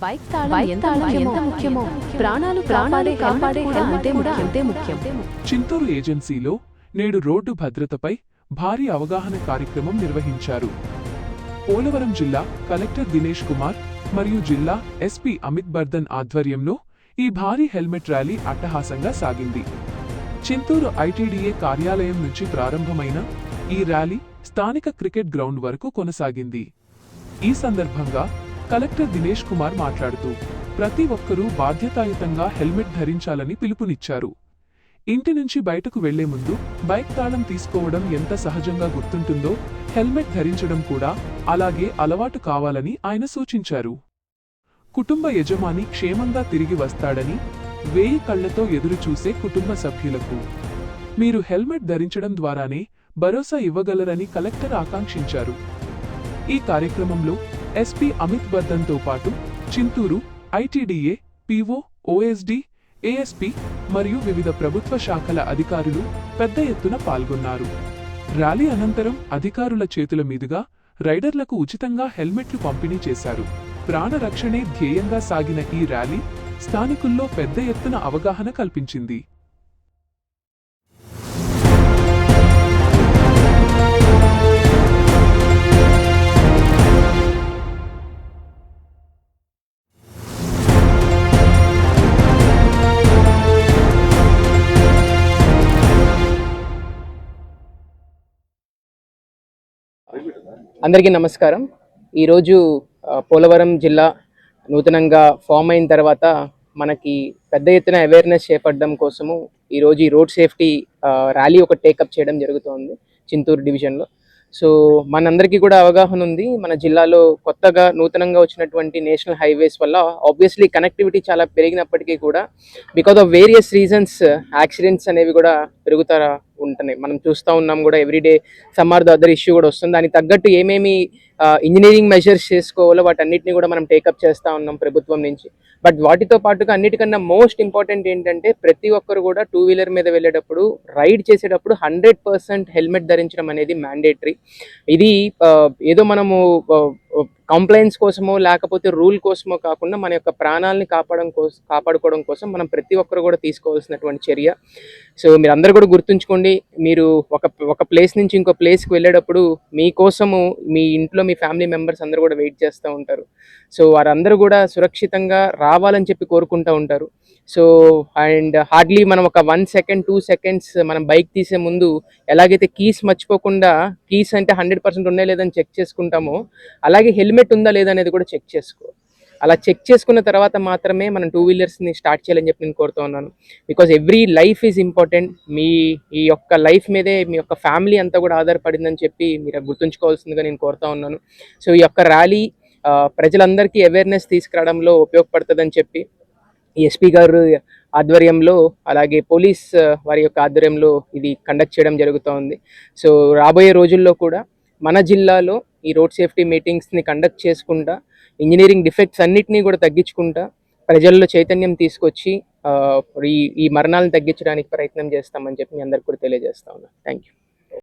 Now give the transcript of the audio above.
Bike తాళం ఎంత ముఖ్యమో ప్రాణాలు కాపాడే హెల్మెట్ కూడా అంతే ముఖ్యం. చింతూరు ఏజెన్సీలో నేడు రోడ్డు భద్రతపై భారీ అవగాహన కార్యక్రమం నిర్వహించారు. పోలవరం జిల్లా కలెక్టర్ దినేష్ కుమార్ మరియు జిల్లా ఎస్పీ అమిత్ బర్ధన్ ఆధ్వర్యంలో ఈ భారీ హెల్మెట్ ర్యాలీ అట్టహాసంగా సాగింది. చింతూరు ఐటీడీఏ కార్యాలయం నుంచి ప్రారంభమైన ఈ ర్యాలీ స్థానిక క్రికెట్ గ్రౌండ్ వరకు కొనసాగింది. ఈ సందర్భంగా కలెక్టర్ దినేష్ కుమార్ మాట్లాడుతూ ప్రతి ఒక్కరూ బాధ్యతాయుతంగా హెల్మెట్ ధరించాలని పిలుపునిచ్చారు. ఇంటి నుంచి బయటకు వెళ్లే ముందు బైక్ తాళం తీసుకోవడం ఎంత సహజంగా గుర్తుంటుందో హెల్మెట్ ధరించడం కూడా అలాగే అలవాటు కావాలని ఆయన సూచించారు. కుటుంబ యజమాని క్షేమంగా తిరిగి వస్తాడని 1000 కళ్లతో ఎదురుచూసే కుటుంబ సభ్యులకు మీరు హెల్మెట్ ధరించడం ద్వారానే భరోసా ఇవ్వగలరని కలెక్టర్ ఆకాంక్షించారు. ఈ కార్యక్రమంలో ఎస్పీ అమిత్ బర్ధన్తో పాటు Chinturu ITDA PO, OSD, ASP మరియు వివిధ ప్రభుత్వ శాఖల అధికారులు పెద్ద ఎత్తున పాల్గొన్నారు. ర్యాలీ అనంతరం అధికారుల చేతుల మీదుగా రైడర్లకు ఉచితంగా హెల్మెట్లు పంపిణీ చేశారు. ప్రాణరక్షణే ధ్యేయంగా సాగిన ఈ ర్యాలీ స్థానికుల్లో పెద్ద ఎత్తున అవగాహన కల్పించింది. అందరికీ నమస్కారం. ఈరోజు పోలవరం జిల్లా నూతనంగా ఫామ్ అయిన తర్వాత మనకి పెద్ద ఎత్తున అవేర్నెస్ చేపట్టడం కోసము ఈరోజు ఈ రోడ్ సేఫ్టీ ర్యాలీ ఒక టేకప్ చేయడం జరుగుతోంది చింతూరు డివిజన్లో. సో మనందరికీ కూడా అవగాహన ఉంది, మన జిల్లాలో కొత్తగా నూతనంగా వచ్చినటువంటి నేషనల్ హైవేస్ వల్ల ఆబ్వియస్లీ కనెక్టివిటీ చాలా పెరిగినప్పటికీ కూడా because of various reasons accidents అనేవి కూడా పెరుగుతా ఉంటున్నాయి. మనం చూస్తూ ఉన్నాం కూడా everyday some or the other issue కూడా వస్తుంది. దానికి తగ్గట్టు ఏమేమి ఇంజనీరింగ్ మెజర్స్ చేసుకోవాలో వాటన్నిటిని కూడా మనం టేకప్ చేస్తూ ఉన్నాం ప్రభుత్వం నుంచి. బట్ వాటితో పాటుగా అన్నిటికన్నా మోస్ట్ ఇంపార్టెంట్ ఏంటంటే ప్రతి ఒక్కరు కూడా 2-వీలర్ మీద వెళ్ళేటప్పుడు రైడ్ చేసేటప్పుడు 100% హెల్మెట్ ధరించడం అనేది మ్యాండేటరీ. ఇది ఏదో మనము కంప్లైంట్స్ కోసమో లేకపోతే రూల్ కోసమో కాకుండా మన యొక్క ప్రాణాలని కాపాడుకోవడం కోసం మనం ప్రతి ఒక్కరు కూడా తీసుకోవాల్సినటువంటి చర్య. సో మీరు అందరూ కూడా గుర్తుంచుకోండి, మీరు ఒక ప్లేస్ నుంచి ఇంకో ప్లేస్కి వెళ్ళేటప్పుడు మీకోసము మీ ఇంట్లో మీ ఫ్యామిలీ మెంబర్స్ అందరూ కూడా వెయిట్ చేస్తూ ఉంటారు. సో వారందరూ కూడా సురక్షితంగా రావాలని చెప్పి కోరుకుంటూ ఉంటారు. సో అండ్ హార్డ్లీ మనం ఒక 1 సెకండ్ 2 సెకండ్స్ మనం బైక్ తీసే ముందు ఎలాగైతే కీస్ మర్చిపోకుండా, కీస్ అంటే 100% ఉన్నాయా లేదని చెక్ చేసుకుంటామో అలాగే హెల్మెట్ ఉందా లేదా అనేది కూడా చెక్ చేసుకో. అలా చెక్ చేసుకున్న తర్వాత మాత్రమే మనం 2-వీలర్స్ని స్టార్ట్ చేయాలని చెప్పి నేను కోరుతూ ఉన్నాను. Because every life is important. ఈ యొక్క లైఫ్ మీదే మీ యొక్క ఫ్యామిలీ అంతా కూడా ఆధారపడిందని చెప్పి మీరు గుర్తుంచుకోవాల్సిందిగా నేను కోరుతూ ఉన్నాను. సో ఈ యొక్క ర్యాలీ ప్రజలందరికీ అవేర్నెస్ తీసుకురావడంలో ఉపయోగపడుతుందని చెప్పి ఎస్పీ గారు ఆధ్వర్యంలో అలాగే పోలీస్ వారి యొక్క ఆధ్వర్యంలో ఇది కండక్ట్ చేయడం జరుగుతూ ఉంది. సో రాబోయే రోజుల్లో కూడా మన జిల్లాలో ఈ రోడ్ సేఫ్టీ మీటింగ్స్ని కండక్ట్ చేసుకుంటా ఇంజనీరింగ్ డిఫెక్ట్స్ అన్నిటినీ కూడా తగ్గించుకుంటా ప్రజల్లో చైతన్యం తీసుకొచ్చి ఈ మరణాలను తగ్గించడానికి ప్రయత్నం చేస్తామని చెప్పి మీ అందరికీ కూడా తెలియజేస్తా ఉన్నాను. Thank you.